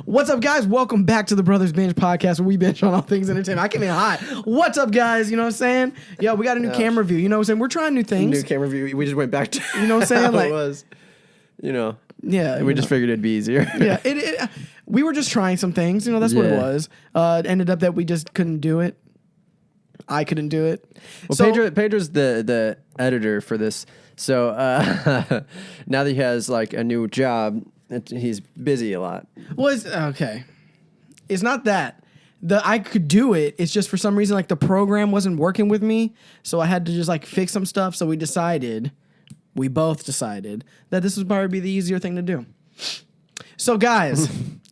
What's up, guys? Welcome back to the Brothers Binge podcast where we binge on all things entertainment. I came in hot. What's up, guys? You know what I'm saying? Yo, we got a new camera view. You know what I'm saying? We're trying new things. New camera view. We just went back to you know what I'm saying? Like, it was, yeah. We just figured it'd be easier. Yeah, we were just trying some things. You know, that's what it was. It ended up that we just couldn't do it. I couldn't do it. Well, so, Pedro's the editor for this. So now that he has like a new job, he's busy a lot. Well, okay. It's not that. I could do it. It's just for some reason like the program wasn't working with me, so I had to just like fix some stuff. So we both decided that this would probably be the easier thing to do. So guys,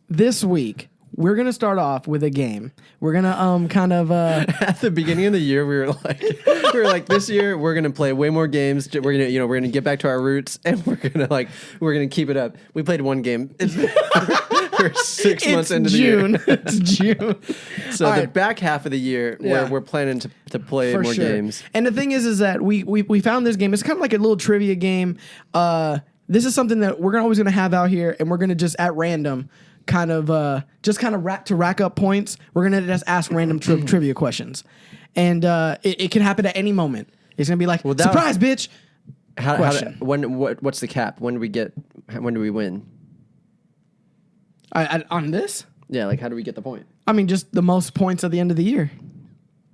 this week we're gonna start off with a game. We're gonna kind of at the beginning of the year we were like this year we're gonna play way more games. We're gonna get back to our roots and we're gonna keep it up. We played one game. We're 6 months into the year. It's June. So the back half of the year we're planning to play more games. And the thing is that we found this game. It's kind of like a little trivia game. This is something that we're always gonna have out here, and we're gonna just at random rack up points. We're gonna just ask random trivia questions, and it can happen at any moment. It's gonna be like surprise, bitch. What's the cap? When do we win? On this? Yeah, like how do we get the point? I mean, just the most points at the end of the year.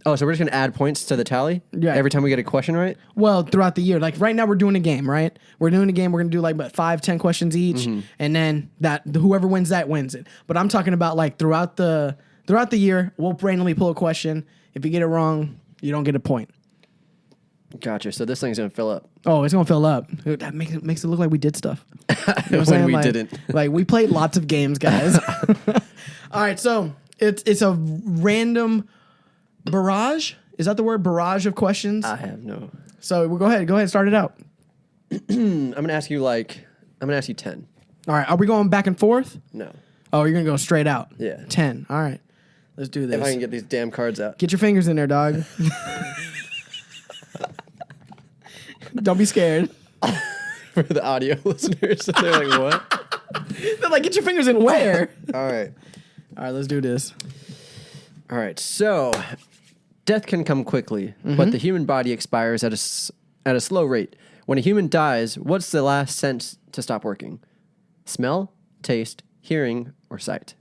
Oh, so we're just gonna add points to the tally? Yeah. Every time we get a question right? Well, throughout the year. Like right now we're doing a game, right? We're doing a game. We're gonna do like 5-10 questions each, and then whoever wins that wins it. But I'm talking about like throughout the year, we'll randomly pull a question. If you get it wrong, you don't get a point. Gotcha. So this thing's gonna fill up. Oh, it's gonna fill up. That makes it look like we did stuff. You know what I'm saying? We didn't. Like we played lots of games, guys. All right, so it's a random barrage. Is that the word? Barrage of questions? I have no. So we'll go ahead, start it out. I'm gonna ask you 10. All right, are we going back and forth? No. Oh, you're gonna go straight out. Yeah. 10. All right, let's do this. If I can get these damn cards out. Get your fingers in there, dog. Don't be scared. For the audio listeners, they're like, what? They're like, get your fingers in where? All right, let's do this. All right, so death can come quickly, but the human body expires at a slow rate. When a human dies, what's the last sense to stop working? Smell, taste, hearing, or sight?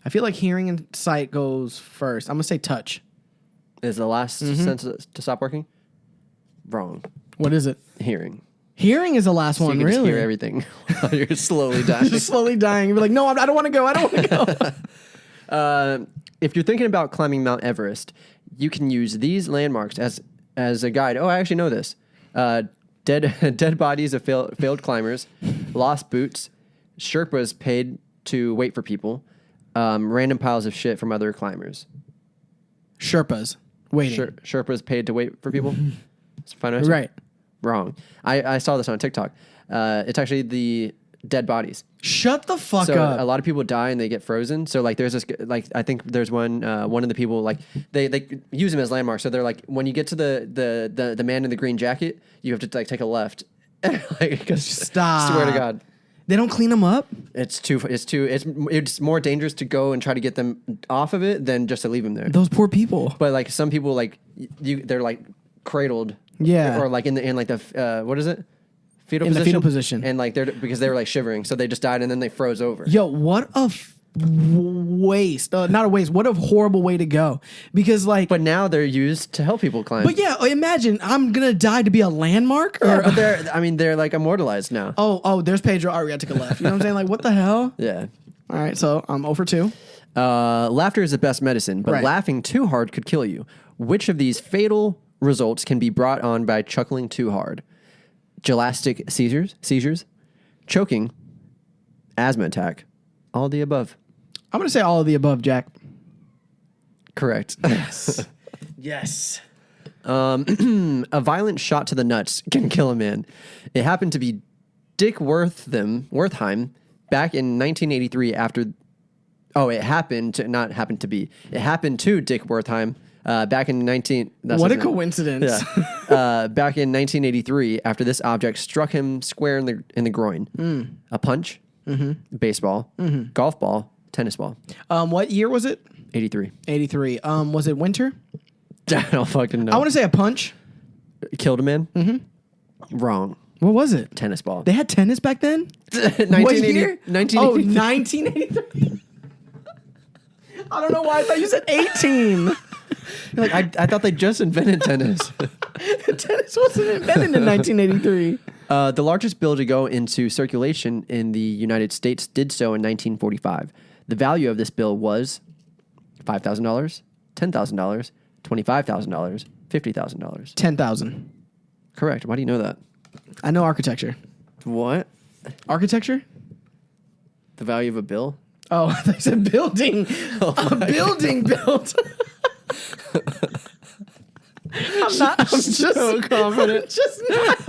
I feel like hearing and sight goes first. I'm going to say touch. Is the last sense to stop working? Wrong. What is it? Hearing. Hearing is the last one, you can really? Just hear everything while you're slowly dying. Just slowly dying. You're like, no, I don't want to go. I don't want to go. If you're thinking about climbing Mount Everest, you can use these landmarks as a guide. Oh, I actually know this. Dead bodies of failed climbers, lost boots, Sherpas paid to wait for people, random piles of shit from other climbers. Sherpas waiting. Sherpas paid to wait for people. Final answer? Right. Wrong. I saw this on TikTok. It's actually the dead bodies. Shut the fuck so up. A lot of people die and they get frozen. So like there's this I think there's one of the people like they use them as landmarks. So they're like when you get to the man in the green jacket, you have to like take a left. Stop. Swear to God. They don't clean them up? It's more dangerous to go and try to get them off of it than just to leave them there. Those poor people. But like some people they're like cradled. Yeah. Or like in the what is it? Fetal in position? The fetal position. And like because they were like shivering, so they just died and then they froze over. Yo, what a waste. Not a waste. What a horrible way to go. Because like but now they're used to help people climb. But yeah, imagine I'm gonna die to be a landmark. But they're like immortalized now. Oh, there's Pedro. All right, we gotta take a left. You know what I'm saying? Like what the hell? Yeah. All right, so I'm 0 for 2. Laughter is the best medicine, but laughing too hard could kill you. Which of these fatal results can be brought on by chuckling too hard? Gelastic seizures, choking, asthma attack, all of the above. I'm going to say all of the above, Jack. Correct. Yes. Yes. A violent shot to the nuts can kill a man. It happened to be Dick Wertheim back in 1983 after... Oh, it happened to Dick Wertheim back in 19... What a coincidence. Yeah. Back in 1983 after this object struck him square in the groin. A punch, baseball, golf ball, tennis ball. What year was it? 83. 83. Was it winter? I don't fucking know. I want to say a punch. Killed a man? Wrong. What was it? Tennis ball. They had tennis back then? 1980, What year? 1983. Oh, 1983. I don't know why I thought you said 18. Like, I thought they just invented tennis. Tennis wasn't invented in 1983. The largest bill to go into circulation in the United States did so in 1945. The value of this bill was $5,000, $10,000, $25,000, $50,000. 10,000. Correct. Why do you know that? I know architecture. What? Architecture? The value of a bill? Oh, I thought you said building. A building built. I'm just so confident. I'm just not.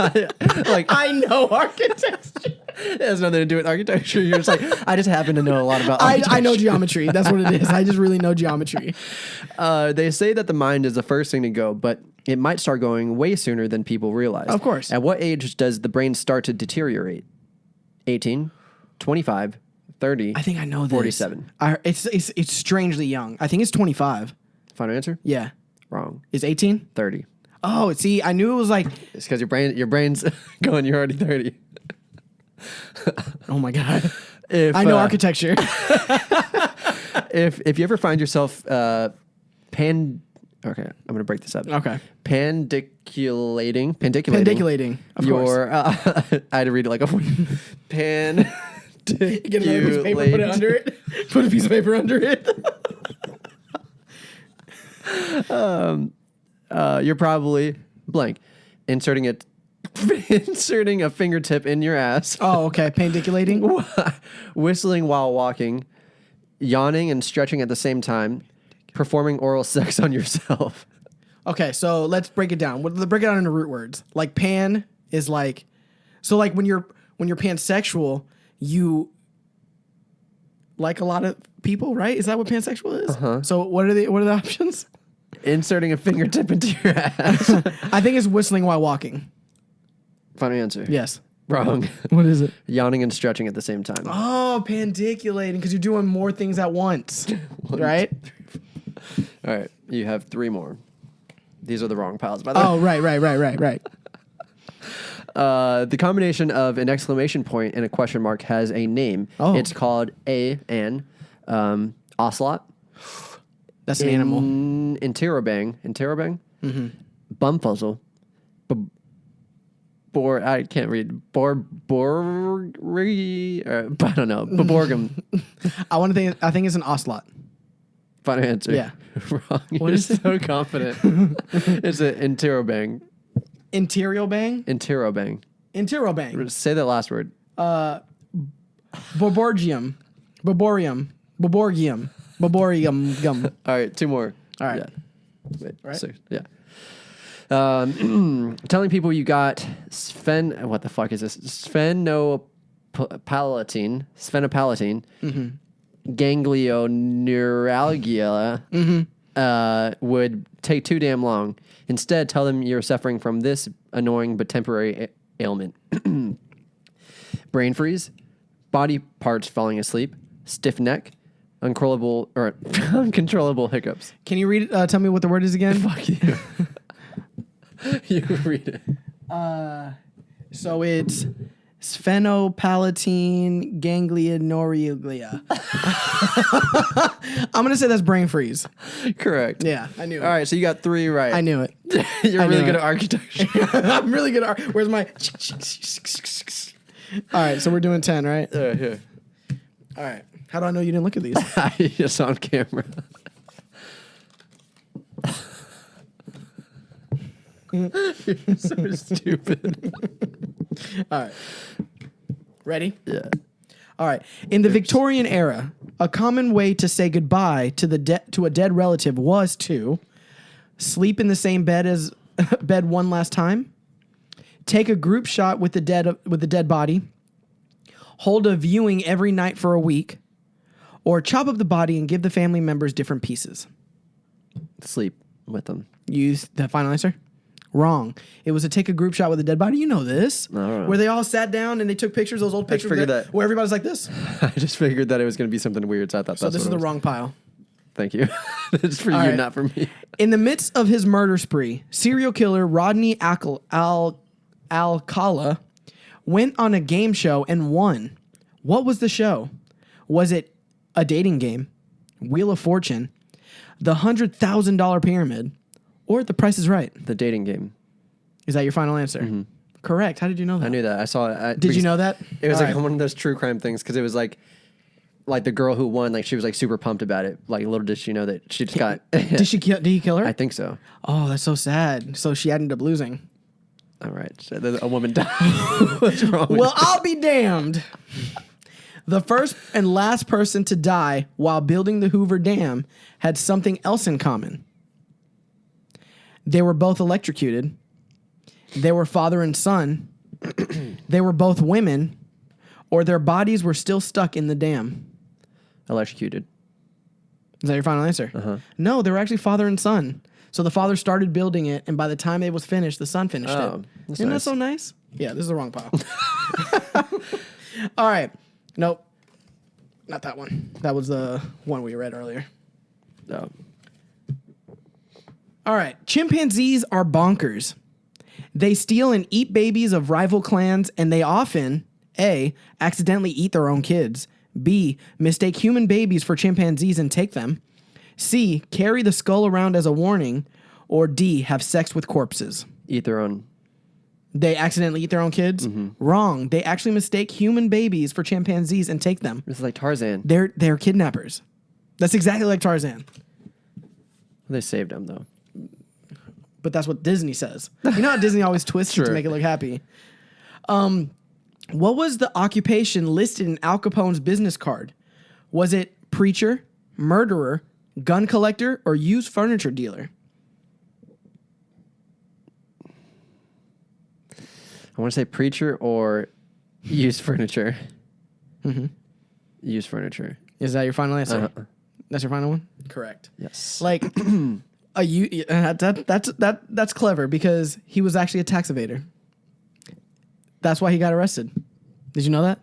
Like, I know architecture. it has nothing to do with architecture. You're just like, I just happen to know a lot about architecture. I know geometry. That's what it is. I just really know geometry. They say that the mind is the first thing to go, but it might start going way sooner than people realize. Of course. At what age does the brain start to deteriorate? 18, 25, 30. I think I know this. 47. It's strangely young. I think it's 25. Final answer? Yeah. Wrong. Is 18? 30. Oh, see, I knew it was like, It's because your brain's going. You're already 30. oh my God. If, I know architecture. If you ever find yourself okay, I'm gonna break this up. Okay. Pandiculating. Pandiculating. Of course. I had to read it like a pan. Get another piece of paper, put it under it. Put a piece of paper under it. You're probably blank. Inserting a fingertip in your ass. Oh, okay. Pandiculating. Whistling while walking. Yawning and stretching at the same time. Performing oral sex on yourself. Okay, so let's break it down. Let's break it down into root words. Like pan is like, so like when you're pansexual, you like a lot of people, right? Is that what pansexual is? Uh-huh. So what are the options? Inserting a fingertip into your ass. I think it's whistling while walking. Final answer. Yes. Wrong. What is it? Yawning and stretching at the same time. Oh, pandiculating, because you're doing more things at once, right? All right, you have 3 more. These are the wrong piles, by the way. Oh, right. The combination of an exclamation point and a question mark has a name. Oh. It's called an ocelot. That's an animal. Interrobang. Bumfuzzle. I can't read. I don't know. Baborgum. I think it's an ocelot. Final answer. Yeah. Wrong. What You're is it? so confident. It's an interrobang. Interior bang? Interrobang. Interior bang. Say that last word. Boborgium. Gum. All right, 2 more. All right. Yeah. Wait, Right? 6. Yeah. Telling people you got what the fuck is this? Sphenopalatine, ganglioneuralgia, would take too damn long. Instead, tell them you're suffering from this annoying but temporary ailment. Brain freeze, body parts falling asleep, stiff neck, uncontrollable hiccups. Can you read? Tell me what the word is again. Fuck you. You read it. So it's sphenopalatine ganglioneuralgia. I'm gonna say that's brain freeze. Correct. Yeah, I knew it. All right, so you got 3 right. I knew it. You're I really knew good it. at architecture. I'm really good at art. Where's my? All right, so we're doing 10, right? Here. All right. How do I know you didn't look at these? Just on camera. You're so stupid. All right. Ready? Yeah. All right. In the Victorian era, a common way to say goodbye to a dead relative was to sleep in the same bed one last time, take a group shot with the dead body, hold a viewing every night for a week, or chop up the body and give the family members different pieces. Sleep with them. Use the final answer? Wrong. It was to take a group shot with a dead body. You know this. I don't know. Where they all sat down and they took pictures, those old pictures figured that. where everybody's like this. I just figured that it was going to be something weird, so I thought So that's this is what the it was. wrong pile. Thank you. It's for you, right. not for me. In the midst of his murder spree, serial killer Rodney Alcala went on a game show and won. What was the show? Was it a dating game, Wheel of Fortune, the $100,000 pyramid, or The Price is Right? The dating game. Is that your final answer? Correct. How did you know that? I knew that. I saw it. Did you know that? It was All like right. one of those true crime things because it was like the girl who won, like she was like super pumped about it. Like little did she know that she just got. Did he kill her? I think so. Oh, that's so sad. So she ended up losing. All right. So a woman died. What's wrong with Well, I'll be damned. The first and last person to die while building the Hoover Dam had something else in common. They were both electrocuted. They were father and son. They were both women, or their bodies were still stuck in the dam. Electrocuted. Is that your final answer? No, they were actually father and son. So the father started building it, and by the time it was finished, the son finished Oh, it. that's Isn't nice. that so nice? Yeah, this is the wrong pile. All right. Nope. Not that one. That was the one we read earlier. Oh. All right. Chimpanzees are bonkers. They steal and eat babies of rival clans, and they often, A, accidentally eat their own kids, B, mistake human babies for chimpanzees and take them, C, carry the skull around as a warning, or D, have sex with corpses. Eat their own. They accidentally eat their own kids? Wrong. They actually mistake human babies for chimpanzees and take them. This is like Tarzan. They're kidnappers. That's exactly like Tarzan. They saved him though. But that's what Disney says. You know how Disney always twists it to Sure. make it look happy? What was the occupation listed in Al Capone's business card? Was it preacher, murderer, gun collector, or used furniture dealer? I want to say preacher or used furniture. Used furniture. Is that your final answer? Uh-huh. That's your final one? Correct. Yes. Like, that's clever because he was actually a tax evader. That's why he got arrested. Did you know that?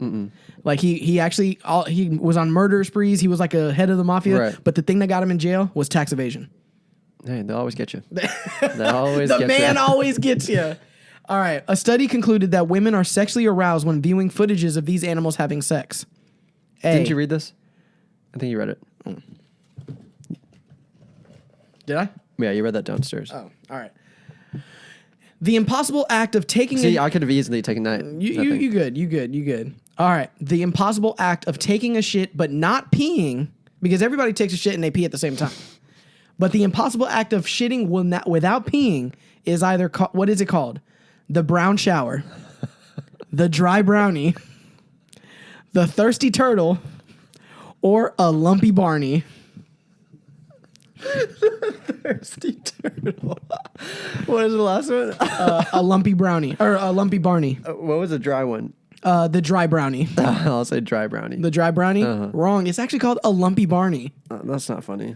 Like he actually he was on murder sprees. He was like a head of the mafia. Right. But the thing that got him in jail was tax evasion. Hey, they'll always get you. They'll always The get man you. always gets you. All right. A study concluded that women are sexually aroused when viewing footages of these animals having sex. A. Didn't you read this? I think you read it. Did I? Yeah, you read that downstairs. Oh, all right. The impossible act of taking See, I could have easily taken that. You good. All right. The impossible act of taking a shit but not peeing, because everybody takes a shit and they pee at the same time. But the impossible act of shitting without peeing is either what is it called? The brown shower, the dry brownie, the thirsty turtle, or a lumpy Barney. Thirsty turtle. What is the last one? A lumpy brownie or a lumpy Barney. What was the dry one? The dry brownie. I'll say dry brownie. The dry brownie? Wrong. It's actually called a lumpy Barney. That's not funny.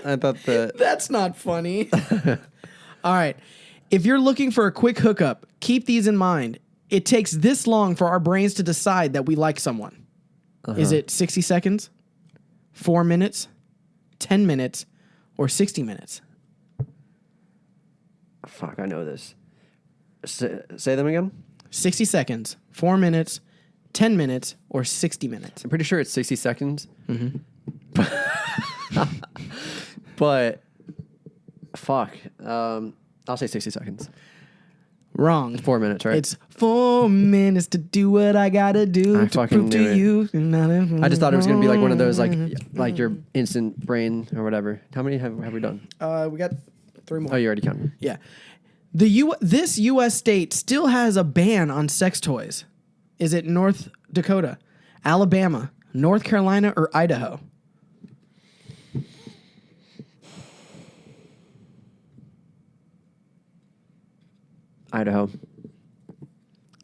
I thought that. That's not funny. All right. If you're looking for a quick hookup, keep these in mind. It takes this long for our brains to decide that we like someone. Is it 60 seconds, 4 minutes, 10 minutes, or 60 minutes? Fuck, I know this. Say them again? 60 seconds, 4 minutes, 10 minutes, or 60 minutes. I'm pretty sure it's 60 seconds. But, fuck. I'll say 60 seconds. Wrong. 4 minutes, right? It's 4 minutes to do what I gotta do I to fucking prove knew to it. you. I just thought it was going to be like one of those, like your instant brain or whatever. How many have we done? We got 3 more. Oh, you already counted. Yeah. This U.S. state still has a ban on sex toys. Is it North Dakota, Alabama, North Carolina, or Idaho? Idaho.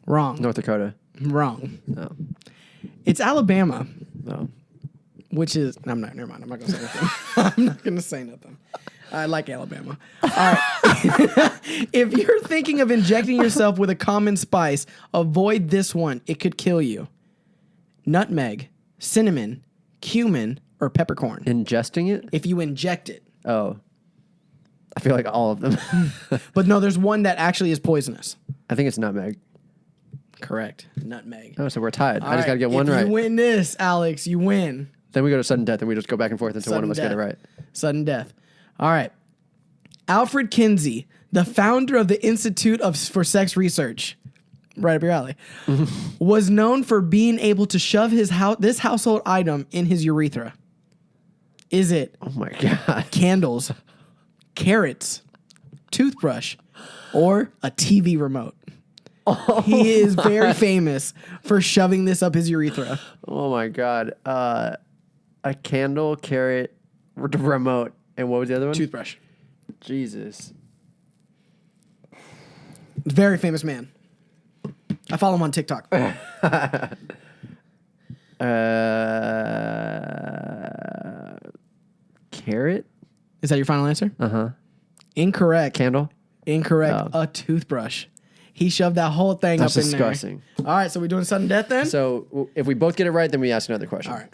Wrong. North Dakota. Wrong. No. It's Alabama, No. which is... never mind. I'm not going to say nothing. I'm not going to say nothing. I like Alabama. All right. If you're thinking of injecting yourself with a common spice, avoid this one. It could kill you. Nutmeg, cinnamon, cumin, or peppercorn. Ingesting it? If you inject it. Oh. I feel like all of them. But no, there's one that actually is poisonous. I think it's nutmeg. Correct. Nutmeg. Oh, so we're tied. All I just got to get one if right. You win this, Alex. You win. Then we go to sudden death and we just go back and forth until one of us get it right. Sudden death. All right. Alfred Kinsey, the founder of the Institute for Sex Research, right up your alley, was known for being able to shove this household item in his urethra. Is it Oh my God. candles, carrots, toothbrush, or a TV remote? He is very famous for shoving this up his urethra. Oh my God. A candle, carrot, remote, and what was the other one? Toothbrush. Jesus. Very famous man. I follow him on TikTok. Carrot? Is that your final answer? Uh-huh. Incorrect. Candle? Incorrect. Oh. A toothbrush. He shoved that whole thing That's up in disgusting. there. All right, so we're doing sudden death then? So if we both get it right, then we ask another question. All right.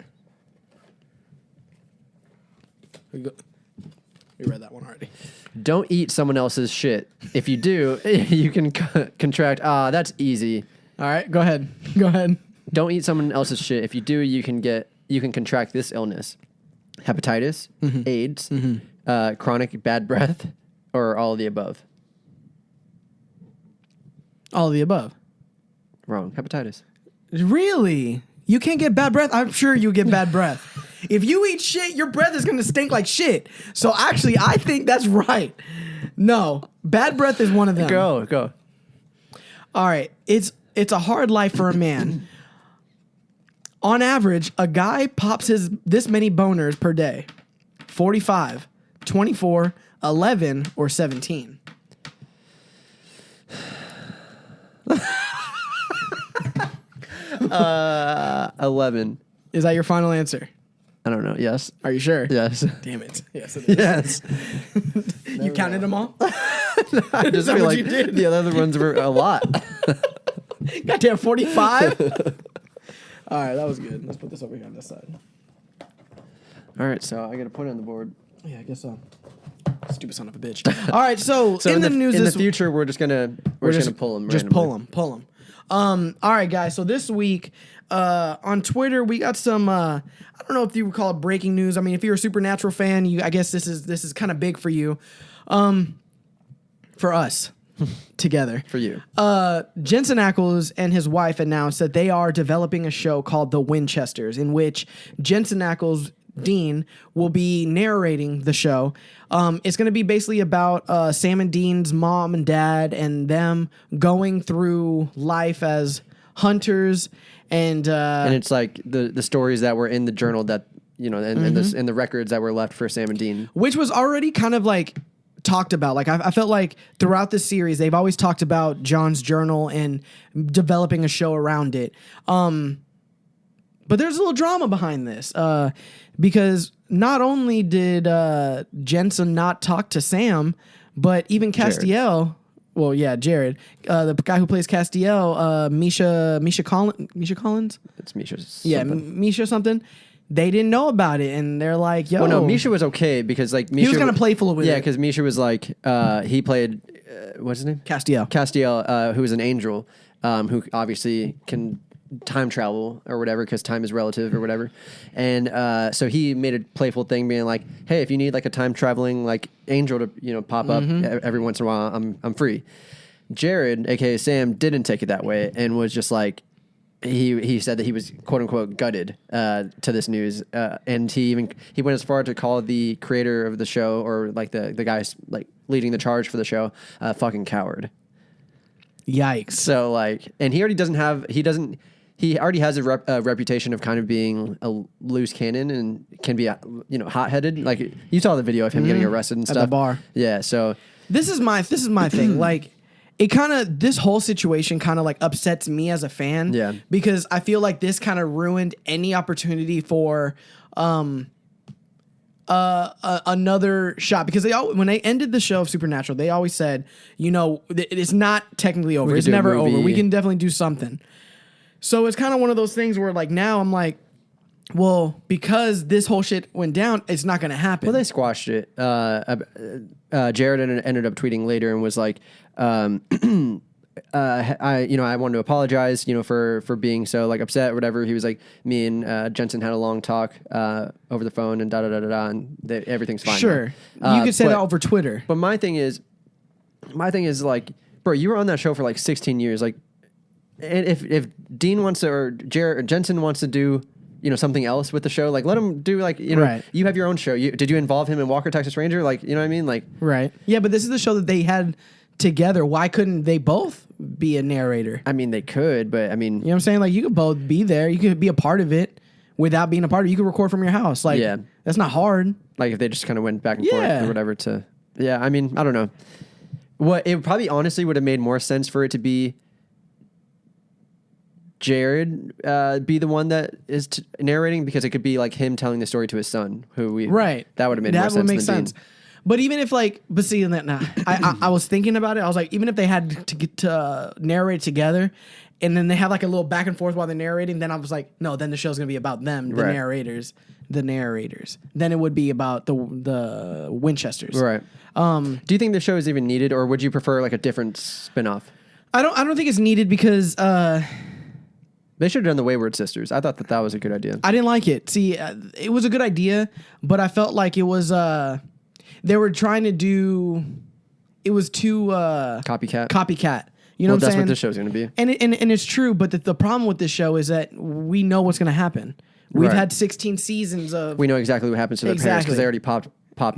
We read that one already. Don't eat someone else's shit. If you do, you can contract. That's easy. All right, go ahead. Go ahead. Don't eat someone else's shit. If you do, you can contract this illness: hepatitis, AIDS, chronic bad breath, or all of the above. All of the above. Wrong. Hepatitis. Really? You can't get bad breath? I'm sure you get bad breath. If you eat shit, your breath is going to stink like shit. So actually, I think that's right. No, bad breath is one of them. Go. All right. It's a hard life for a man. On average, a guy pops this many boners per day. 45, 24, 11, or 17. 11. Is that your final answer? I don't know. Yes. Are you sure? Yes. Damn it. Yes, it is. Yes. You counted them all? I just that feel what like you did? the other ones were a lot. Goddamn, 45? All right, that was good. Let's put this over here on this side. All right, so I got to put it on the board. Yeah, I guess so. Stupid son of a bitch. All right, so in the news in the this future, we're just gonna pull them. Just pull them. All right, guys. So this week on Twitter, we got some. I don't know if you would call it breaking news. I mean, if you're a Supernatural fan, I guess this is kind of big for you. For us, together. For you. Jensen Ackles and his wife announced that they are developing a show called The Winchesters, in which Jensen Ackles, Dean, will be narrating the show. It's going to be basically about Sam and Dean's mom and dad and them going through life as hunters, and it's like the stories that were in the journal that and the records that were left for Sam and Dean, which was already kind of like talked about. Like I felt like throughout this series they've always talked about John's journal and developing a show around it. But there's a little drama behind this because not only did Jensen not talk to Sam, but even Castiel. Well, yeah, Jared, the guy who plays Castiel, Misha Collins. It's Misha's. Yeah, something. Misha something. They didn't know about it, and they're like, "Yo." Well, no, Misha was okay because like Misha he was kind of playful with it. Yeah, because Misha was like he played what's his name? Castiel, who is an angel, who obviously can time travel or whatever because time is relative or whatever, and so he made a playful thing, being like, "Hey, if you need like a time traveling like angel to pop up every once in a while, I'm free." Jared, aka Sam, didn't take it that way and was just like. He said that he was quote unquote gutted to this news, and he went as far to call the creator of the show or like the guys like leading the charge for the show a fucking coward. Yikes! So like, and he already has a reputation of kind of being a loose cannon and can be hot headed. Like you saw the video of him getting arrested and stuff at the bar. Yeah, so this is my thing. Like. This whole situation kind of like upsets me as a fan. Yeah. Because I feel like this kind of ruined any opportunity for another shot because when they ended the show of Supernatural, they always said, it's not technically over. It's never over. We can definitely do something. So it's kind of one of those things where like now I'm like, well, because this whole shit went down, it's not going to happen. Well, they squashed it. Jared ended up tweeting later and was like, I wanted to apologize, for being so like upset or whatever. He was like, me and Jensen had a long talk over the phone and and everything's fine. Sure, you could say that over Twitter. But my thing is like, bro, you were on that show for like 16 years. Like, and if Dean wants to or Jared or Jensen wants to do something else with the show, like let him do like right. You have your own show. Did you involve him in Walker Texas Ranger? Like, you know what I mean? Like, right? Yeah, but this is the show that they had together. Why couldn't they both be a narrator? I mean, they could, but I mean, you know what I'm saying? Like, you could both be there. You could be a part of it without being a part of it. You could record from your house. Like, that's not hard. Like if they just kind of went back and forth or whatever I mean, I don't know. It probably honestly would have made more sense for it to be Jared be the one that is narrating, because it could be like him telling the story to his son, that would have made more sense. That would make sense. But even if I was thinking about it. I was like, even if they had to get to narrate together, and then they have like a little back and forth while they're narrating, then I was like, no, then the show's gonna be about them, the narrators. Then it would be about the Winchesters. Right. Do you think the show is even needed, or would you prefer like a different spinoff? I don't think it's needed because. They should have done the Wayward Sisters. I thought that was a good idea. I didn't like it. See, it was a good idea, but I felt like it was they were trying to do. It was too copycat. You know what I'm saying? That's what this show's going to be. And it's true, but the problem with this show is that we know what's going to happen. We've had 16 seasons of. We know exactly what happens to their parents because they already popped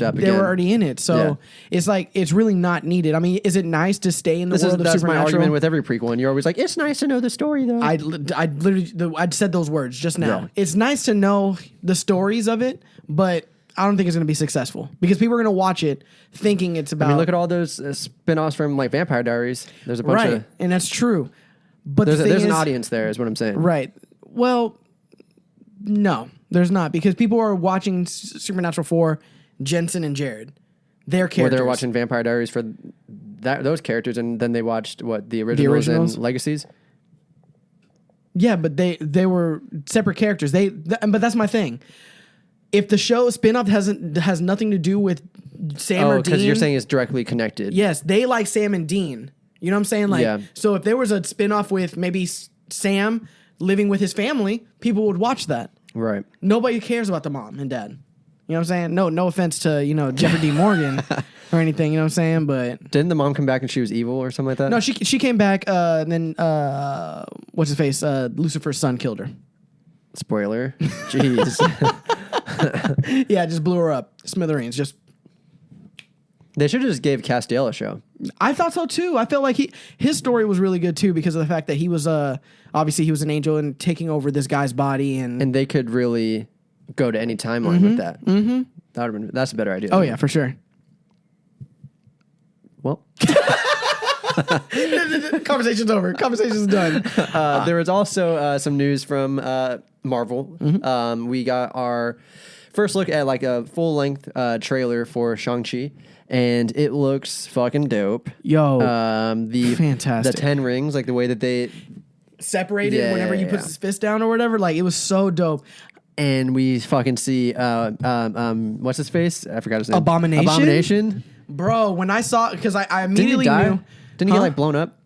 up again. They were already in it, so it's like it's really not needed. I mean, is it nice to stay in the world of Supernatural? That's my argument with every prequel, and you're always like, it's nice to know the story, though. I literally I said those words just now. Yeah. It's nice to know the stories of it, but I don't think it's going to be successful because people are going to watch it thinking it's about. I mean, look at all those spinoffs from like Vampire Diaries. There's a bunch of and that's true. But there's an audience there, is what I'm saying. Right. Well, no, there's not, because people are watching Supernatural for Jensen and Jared, their characters. Or they're watching Vampire Diaries for those characters, and then they watched the originals and Legacies. Yeah, but they were separate characters. But that's my thing. If the show spinoff has nothing to do with Sam or Dean, because you're saying it's directly connected. Yes, they like Sam and Dean. You know what I'm saying? Like, so if there was a spinoff with maybe Sam living with his family, people would watch that. Right. Nobody cares about the mom and dad. You know what I'm saying? No offense to, Jeffrey D. Morgan or anything, you know what I'm saying? But didn't the mom come back and she was evil or something like that? No, she came back and then what's his face? Lucifer's son killed her. Spoiler. Jeez. Yeah, just blew her up. Smithereens. They should have just gave Castiel a show. I thought so too. I felt like his story was really good too, because of the fact that he was obviously he was an angel and taking over this guy's body, and they could really go to any timeline with that. Mm-hmm. That's a better idea. Oh yeah, for sure. Well, conversation's over. Conversation's done. There was also some news from Marvel. Mm-hmm. We got our first look at like a full length trailer for Shang-Chi, and it looks fucking dope. Yo, fantastic. The 10 rings, like the way that they separated whenever he puts his fist down or whatever. Like, it was so dope. And we fucking see what's his face? I forgot his name. Abomination. Bro, when I saw, because I immediately knew. Didn't he get like blown up?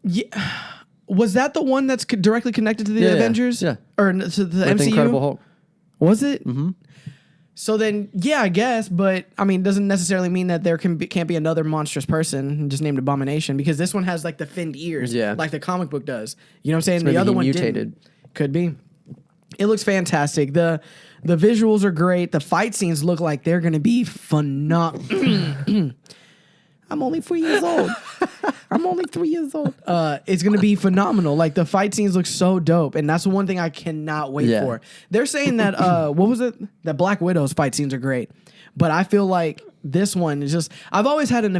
Yeah. Was that the one that's directly connected to the Avengers? Yeah. Or to the MCU? Incredible Hulk. Was it? Mm-hmm. So then, yeah, I guess, but I mean, it doesn't necessarily mean that there can't be another monstrous person just named Abomination, because this one has like the finned ears, like the comic book does. You know what I'm saying? So the other one mutated. Could be. It looks fantastic. The visuals are great. The fight scenes look like they're going to be phenomenal. I'm only 3 years old. It's going to be phenomenal. Like, the fight scenes look so dope, and that's the one thing I cannot wait for. They're saying that, what was it? That Black Widow's fight scenes are great, but I feel like this one is just, I've always had an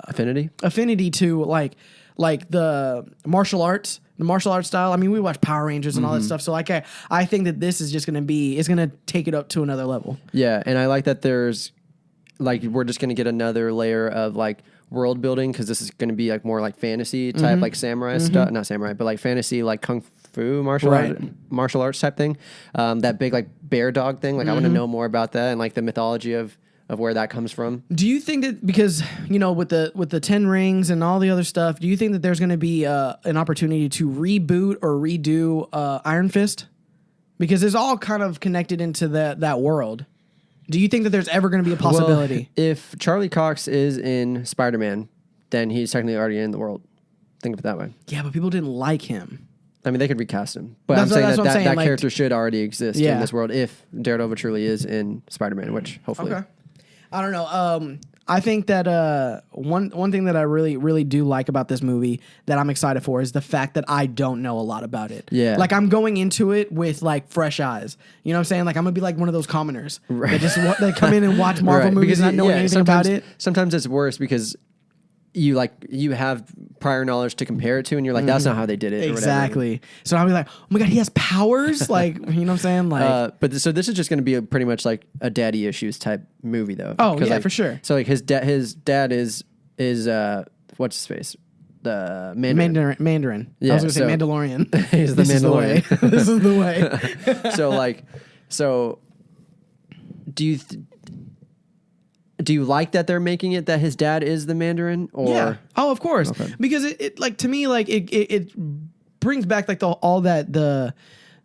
affinity Affinity to, like like the martial arts style. I mean, we watch Power Rangers and all that stuff. So like I think that this is just gonna take it up to another level. Yeah, and I like that there's like we're just gonna get another layer of like world building because this is gonna be like more like fantasy type, like samurai stuff, not samurai, but like fantasy like kung fu martial arts type thing. That big like bear dog thing. Like I want to know more about that and like the mythology of where that comes from. Do you think that because with the 10 rings and all the other stuff, do you think that there's going to be an opportunity to reboot or redo Iron Fist? Because it's all kind of connected into that world. Do you think that there's ever going to be a possibility? Well, if Charlie Cox is in Spider-Man, then he's technically already in the world. Think of it that way. Yeah, but people didn't like him. I mean, they could recast him, but I'm saying that like, character should already exist in this world if Daredevil truly is in Spider-Man, which hopefully. Okay. I don't know. I think that one thing that I really, really do like about this movie that I'm excited for is the fact that I don't know a lot about it. Yeah. Like I'm going into it with like fresh eyes. You know what I'm saying? Like I'm gonna be like one of those commoners that just they come in and watch Marvel movies not knowing anything about it. Sometimes it's worse because you have prior knowledge to compare it to, and you're like, that's not how they did it. Exactly. So I'll be like, oh my god, he has powers. Like, you know what I'm saying? Like, so this is just going to be pretty much like a daddy issues type movie, though. Oh yeah, like, for sure. So like his dad is what's his face? The Mandarin. Yeah, I was gonna say Mandalorian. He's the Mandalorian. This is the way. So do you like that they're making it that his dad is the Mandarin? Or yeah. Oh, of course. Okay. Because it like to me like it brings back like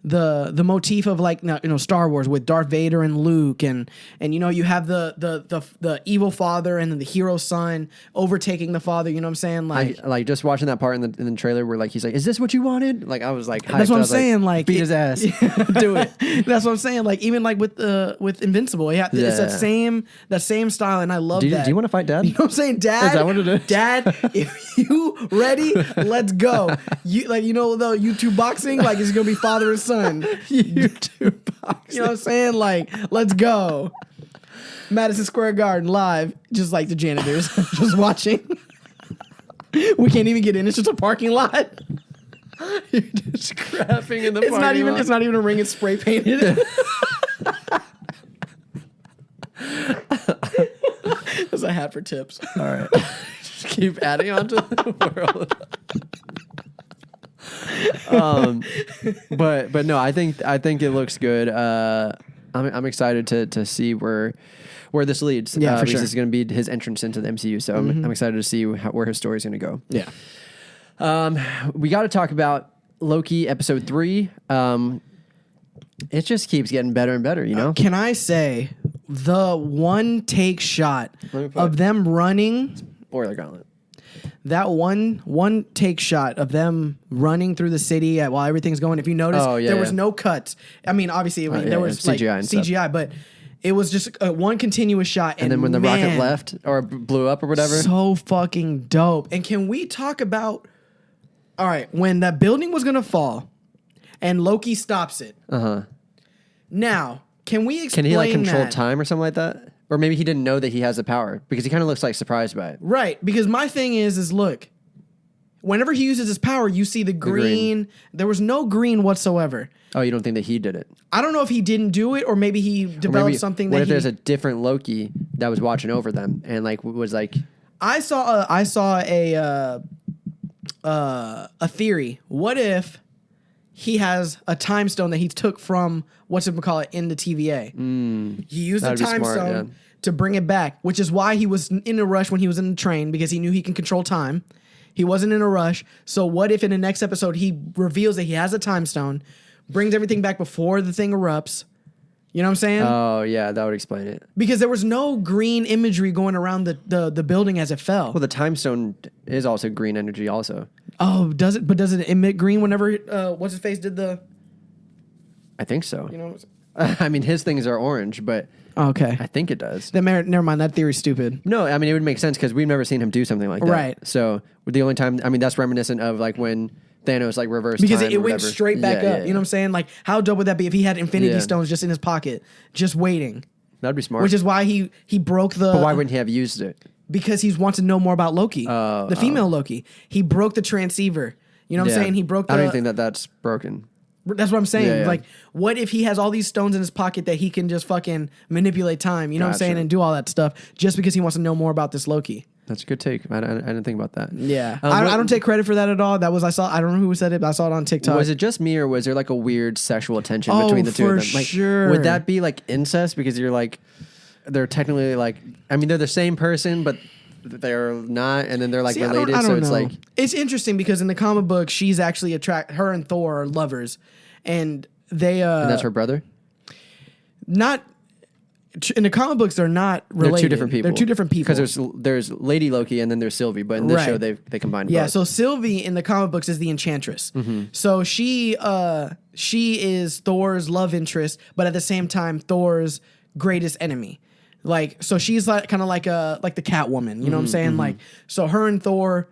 the motif of like Star Wars with Darth Vader and Luke and you have the evil father and then the hero son overtaking the father. You know what I'm saying? Like just watching that part in the trailer where like he's like, "Is this what you wanted?" Like I was like, hyped. That's what I'm saying. Like beat his ass, do it. That's what I'm saying. Like even like with Invincible, it's that same style, and I love that. Do you want to fight Dad? You know what I'm saying, Dad? Is that what it is? Dad, if you ready, let's go. You the YouTube boxing, like it's gonna be father and son. YouTube boxing. You know what I'm saying? Like, let's go. Madison Square Garden live, just like the janitors, just watching. We can't even get in. It's just a parking lot. You're just crapping in the parking lot. It's not even a ring. It's spray painted. That's a hat for tips. All right. Just keep adding on to the world. But no, I think it looks good. I'm excited to see where this leads. Yeah, for sure. This is going to be his entrance into the MCU, so I'm excited to see where his story is going to go. Yeah. We got to talk about Loki episode 3. It just keeps getting better and better, you know? Can I say the one take shot of them running? Spoiler gauntlet. That one take shot of them running through the city while everything's going. If you notice, there was no cuts. I mean, obviously, there was CGI, but it was just one continuous shot. And then when the rocket left or blew up or whatever, so fucking dope. And can we talk about? All right, when that building was gonna fall, and Loki stops it. Now, can we explain? Can he like control time or something like that? Or maybe he didn't know that he has the power because he kind of looks like surprised by it. Right. Because my thing is look, whenever he uses his power, you see the green. There was no green whatsoever. Oh, you don't think that he did it? I don't know if he didn't do it or maybe he developed something. What if there's a different Loki that was watching over them and like was like? I saw a theory. What if he has a time stone that he took from whatchamacallit in the TVA? He used the time stone to bring it back, which is why he was in a rush when he was in the train because he knew he can control time. He wasn't in a rush. So what if in the next episode he reveals that he has a time stone, brings everything back before the thing erupts? You know what I'm saying? Oh, yeah, that would explain it. Because there was no green imagery going around the building as it fell. Well, the time stone is also green energy also. Oh, does it? But does it emit green whenever what's his face did the? I think so. You know, I mean, his things are orange, but okay, I think it does. Then never mind. That theory's stupid. No, I mean it would make sense because we've never seen him do something like that. Right. So the only time, I mean, that's reminiscent of like when Thanos like reversed because time it went straight back up. You know what I'm saying? Like, how dope would that be if he had Infinity Stones just in his pocket, just waiting? That'd be smart. Which is why he broke the. But why wouldn't he have used it? because he wants to know more about Loki, Oh, the female Loki. He broke the transceiver. You know what I'm saying? He broke the... I don't even think that's broken. That's what I'm saying. Yeah, yeah. Like, what if he has all these stones in his pocket that he can just fucking manipulate time? You know what I'm saying? Gotcha. And do all that stuff just because he wants to know more about this Loki. That's a good take. I didn't think about that. Yeah. I don't take credit for that at all. I don't know who said it, but I saw it on TikTok. Was it just me, or was there like a weird sexual tension between the two of them? Like, sure. Would that be like incest? Because you're like, they're technically like, I mean, they're the same person, but they're not, and then they're like related. I don't so it's know. like, it's interesting because in the comic book, she's actually her and Thor are lovers, and they and that's her brother. Not in the comic books, they're not related. They're two different people. They're two different people. Because there's Lady Loki and then there's Sylvie, but in this show they combined. Yeah, both. so Sylvie in the comic books is the Enchantress. So she is Thor's love interest, but at the same time Thor's greatest enemy. Like, so she's like kind of like the Catwoman. You know what I'm saying? Like, so her and Thor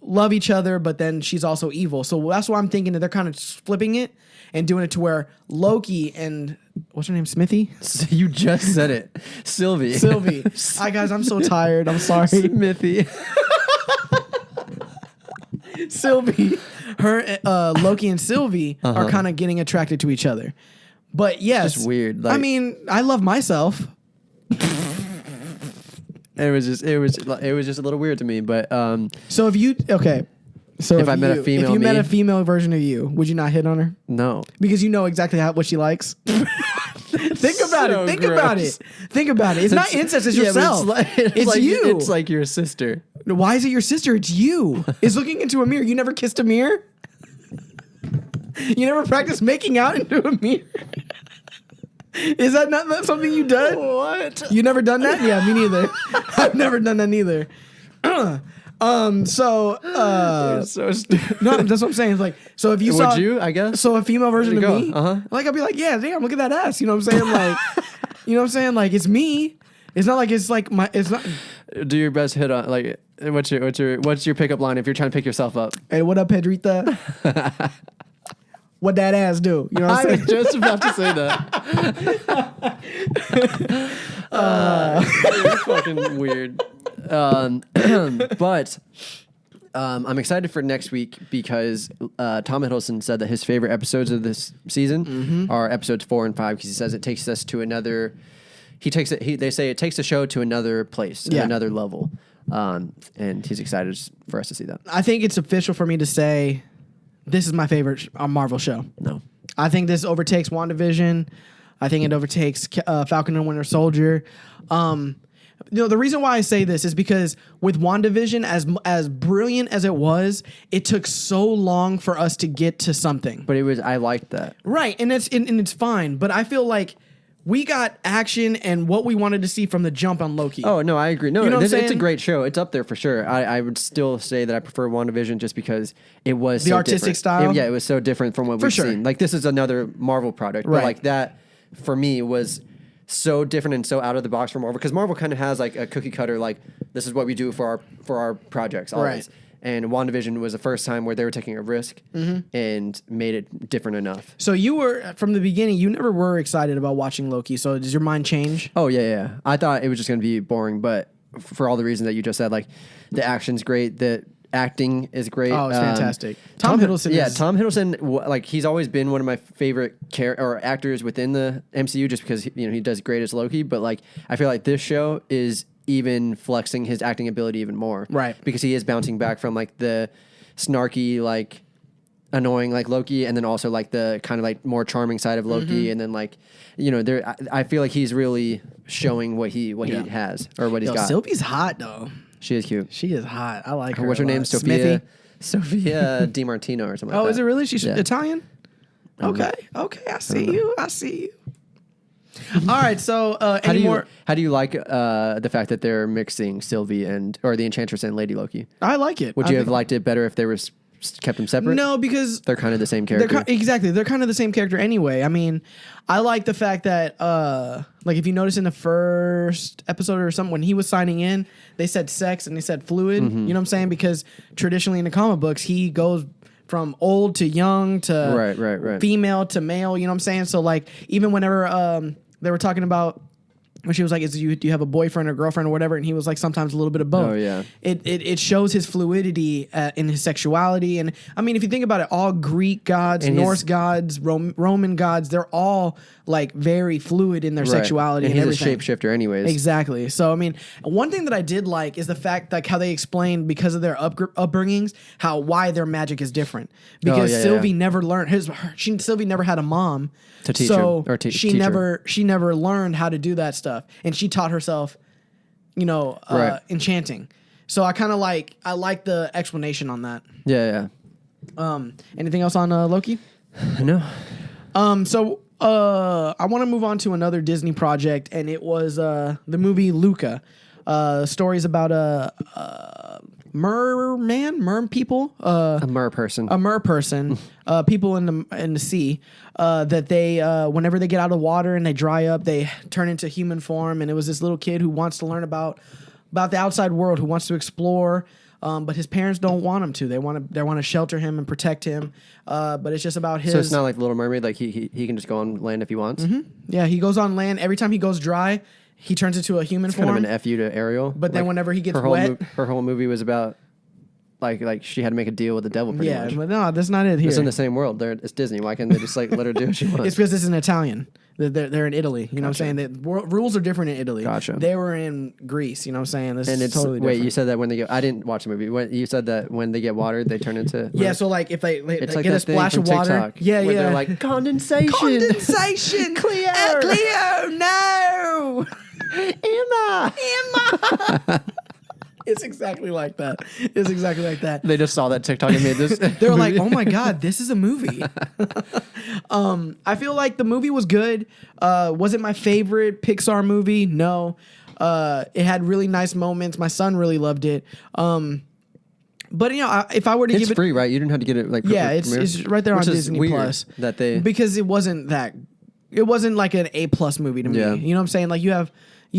love each other, but then she's also evil. So that's why I'm thinking that they're kind of flipping it and doing it to where Loki and what's her name, Smithy? You just said it, Sylvie. Hi guys, I'm so tired. I'm sorry. Smithy. Sylvie, her Loki and Sylvie are kind of getting attracted to each other. But yes, It's just weird. I mean, I love myself. It was just a little weird to me, but So if you If I met a female if you met me? a female version of you, would you not hit on her? no. Because you know exactly what she likes. Think about so it. Think gross. about it. Think about it. It's not incest. It's Yeah, but yourself. It's like, you. It's like your sister. Why is it your sister? It's you. It's looking into a mirror. You never kissed a mirror? You never practiced making out into a mirror? Is that not something you done? What? You never done that? Yeah, me neither. I've never done that neither. So stupid. No, that's what I'm saying. It's like, so if you saw, Would you? I guess. so a female version of There you me, go. like I'd be like, yeah, damn, look at that ass. You know what I'm saying? Like, you know what I'm saying? Like, it's me. It's not like it's like my. It's not. Do your best hit on like. What's your pickup line if you're trying to pick yourself up? Hey, what up, Pedrita? What that ass do? You know what I'm I saying? was just about to say that. You're fucking weird. But I'm excited for next week because Tom Hiddleston said that his favorite episodes of this season are episodes 4 and 5 because he says it takes us to another. They say it takes the show to another place, another level, and he's excited for us to see that. I think it's official for me to say this is my favorite Marvel show. No. I think this overtakes WandaVision. I think it overtakes Falcon and Winter Soldier. The reason why I say this is because with WandaVision, as brilliant as it was, it took so long for us to get to something. But I liked that. Right, and it's fine. But I feel like we got action and what we wanted to see from the jump on Loki. Oh, no, I agree. No, You know what I'm it's a saying? great show. It's up there for sure. I would still say that I prefer WandaVision just because it was The so artistic different. style? It was so different from what we've sure. seen. Like, this is another Marvel product. Right. But, like, that, for me, was so different and so out of the box from Marvel. Because Marvel kind of has, like, a cookie cutter, like, this is what we do for our projects always. Right. And WandaVision was the first time where they were taking a risk and made it different enough. So you were, from the beginning, you never were excited about watching Loki. So does your mind change? Oh, yeah. I thought it was just going to be boring, but for all the reasons that you just said, like, the action's great, the acting is great. Oh, it's fantastic. Tom Hiddleston Yeah, is... Tom Hiddleston, like, he's always been one of my favorite actors within the MCU just because, he does great as Loki, but, like, I feel like this show is even flexing his acting ability even more. Right. Because he is bouncing back from, like, the snarky, like, annoying, like, Loki, and then also, like, the kind of, like, more charming side of Loki, and then, like, I feel like he's really showing what he has, or what he's got. Sylvie's hot, though. She is cute. She is hot. I like her. What's her a name? lot. Sophia Smithy? DiMartino or something like that. Oh, is it really? She's Yeah. Italian? Okay. I see you. All right, so How do you like the fact that they're mixing Sylvie or the Enchantress and Lady Loki? I like it. Would you have liked it better if they were kept them separate? No, because They're kind of the same character. They're kind of the same character anyway. I mean, I like the fact that like if you notice in the first episode or something when he was signing in, they said sex and they said fluid. You know what I'm saying? Because traditionally in the comic books, he goes from old to young to right. female to male. You know what I'm saying? So like even whenever they were talking about when she was like, do you have a boyfriend or girlfriend or whatever? And he was like, sometimes a little bit of both. Oh, yeah. It shows his fluidity in his sexuality. And I mean, if you think about it, all Greek gods, and Norse gods, Roman gods, they're all like very fluid in their sexuality. And and he's everything. a shapeshifter anyways. Exactly. So, I mean, one thing that I did like is the fact like how they explained because of their upbringings, why their magic is different. Because Sylvie never learned Sylvie never had a mom to teach so her. Or she never learned how to do that stuff. And she taught herself, enchanting. So I kind of like the explanation on that. Yeah. Anything else on Loki? No. So I want to move on to another Disney project, and it was the movie Luca. Stories about a mer people, A mer person. people in the sea, that they whenever they get out of water and they dry up, they turn into human form. And it was this little kid who wants to learn about the outside world, who wants to explore. But his parents don't want him to. They want to shelter him and protect him. But it's just about his. So it's not like Little Mermaid. Like he can just go on land if he wants. Mm-hmm. Yeah, he goes on land. Every time he goes dry, he turns into a human form. Kind of an FU to Ariel. But then whenever he gets wet, her whole movie was about like she had to make a deal with the devil. Pretty much. But no, that's not it here. It's in the same world. It's Disney. Why can't they just like let her do what she wants? It's because it's in Italian. They're in Italy. You know what I'm saying? The rules are different in Italy. Gotcha. They were in Greece. You know what I'm saying? This and is totally different. Wait, you said that when they get... I didn't watch the movie. You said that when they get watered, they turn into... Yeah, so like if they it's get like a splash of water. Yeah. They're like, condensation. Condensation. Cleo. Cleo, no. Emma. It's exactly like that. They just saw that TikTok and made this. They were like, "Oh my god, this is a movie." I feel like the movie was good. Was it my favorite Pixar movie? No. It had really nice moments. My son really loved it. But if I were to give it, it's free, right? You didn't have to get it like it's right there on Disney Plus. That they because it wasn't like an A+ movie to me. Yeah. You know what I'm saying? Like you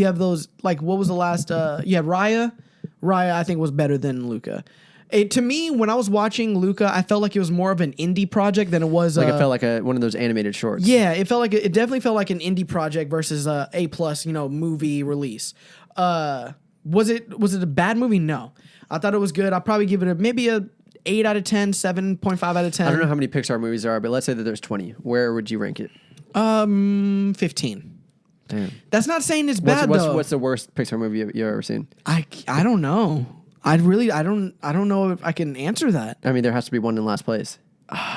have those, like, what was the last? You have Raya. Raya, I think, was better than Luca. To me, when I was watching Luca, I felt like it was more of an indie project than it was. Like it felt like one of those animated shorts. Yeah, it definitely felt like an indie project versus a A+ movie release. Was it a bad movie? No, I thought it was good. I'll probably give it maybe a 8 out of 10, 7.5 out of 10. I don't know how many Pixar movies there are, but let's say that there's 20. Where would you rank it? 15. Damn. That's not saying it's bad though. What's the worst Pixar movie you've ever seen? I don't know. I don't know if I can answer that. I mean, there has to be one in last place.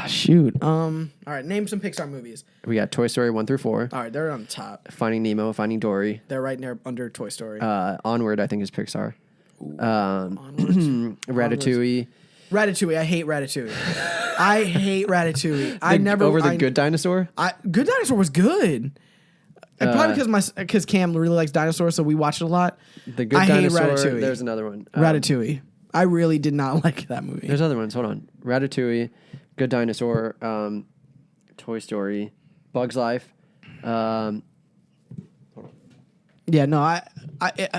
Shoot. All right, name some Pixar movies. We got Toy Story 1 through 4. All right, they're on top. Finding Nemo, Finding Dory. They're right there under Toy Story. Onward, I think, is Pixar. Ratatouille. Ratatouille. I hate Ratatouille. I hate Ratatouille. Over the Good Dinosaur? Good Dinosaur was good. And probably because Cam really likes dinosaurs, so we watch it a lot. The Good Dinosaur. Ratatouille. There's another one. Ratatouille. I really did not like that movie. There's other ones. Hold on. Ratatouille, Good Dinosaur, Toy Story, Bug's Life. Yeah, no, I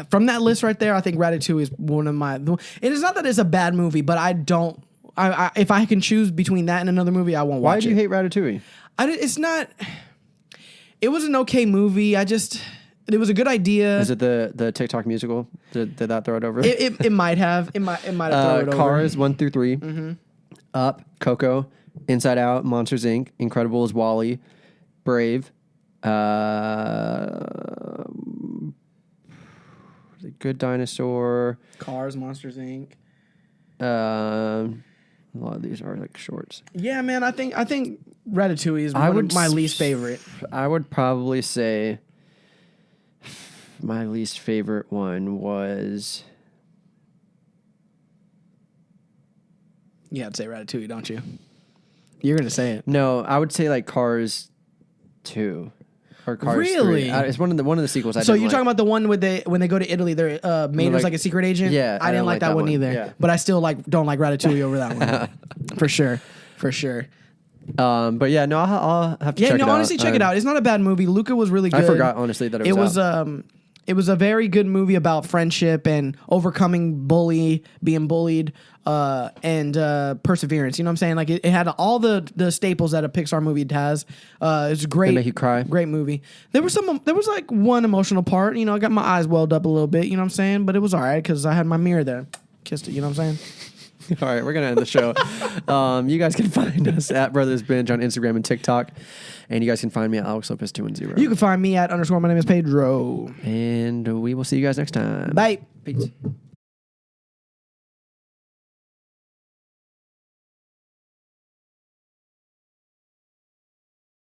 from that list right there, I think Ratatouille is one of my. It is not that it's a bad movie, but I don't. If I can choose between that and another movie, I won't watch it. Why do you hate Ratatouille? It's not. It was an okay movie. It was a good idea. Is it the TikTok musical? Did that throw it over? It might have. It might have thrown it over. Cars 1 through 3. Mm-hmm. Up, Coco, Inside Out, Monsters Inc., Incredibles, Wall-E, Brave, The Good Dinosaur, Cars, Monsters Inc. A lot of these are like shorts. Yeah, man. I think Ratatouille is one of my least favorite. I would probably say my least favorite one was. Yeah, I'd say Ratatouille, don't you? You're gonna say it. No, I would say like Cars 2 or Cars really? 3. It's one of the sequels. So you're talking about the one when they go to Italy, they're Mater's like a secret agent. Yeah, I didn't like that one either. Yeah. But I still don't like Ratatouille over that one. For sure. But yeah, no, I'll have to check it out. Honestly, check it out. It's not a bad movie. Luca was really good. I forgot honestly that it was. It was it was a very good movie about friendship and overcoming being bullied, and perseverance. You know what I'm saying? Like it had all the staples that a Pixar movie has. It's great. Did it make you cry? Great movie. There was like one emotional part. You know, I got my eyes welled up a little bit. You know what I'm saying? But it was all right because I had my mirror there. Kissed it. You know what I'm saying? All right, we're going to end the show. You guys can find us at Brothers Binge on Instagram and TikTok. And you guys can find me at Alex Lopez 210. You can find me at _ my name is Pedro. And we will see you guys next time. Bye. Peace.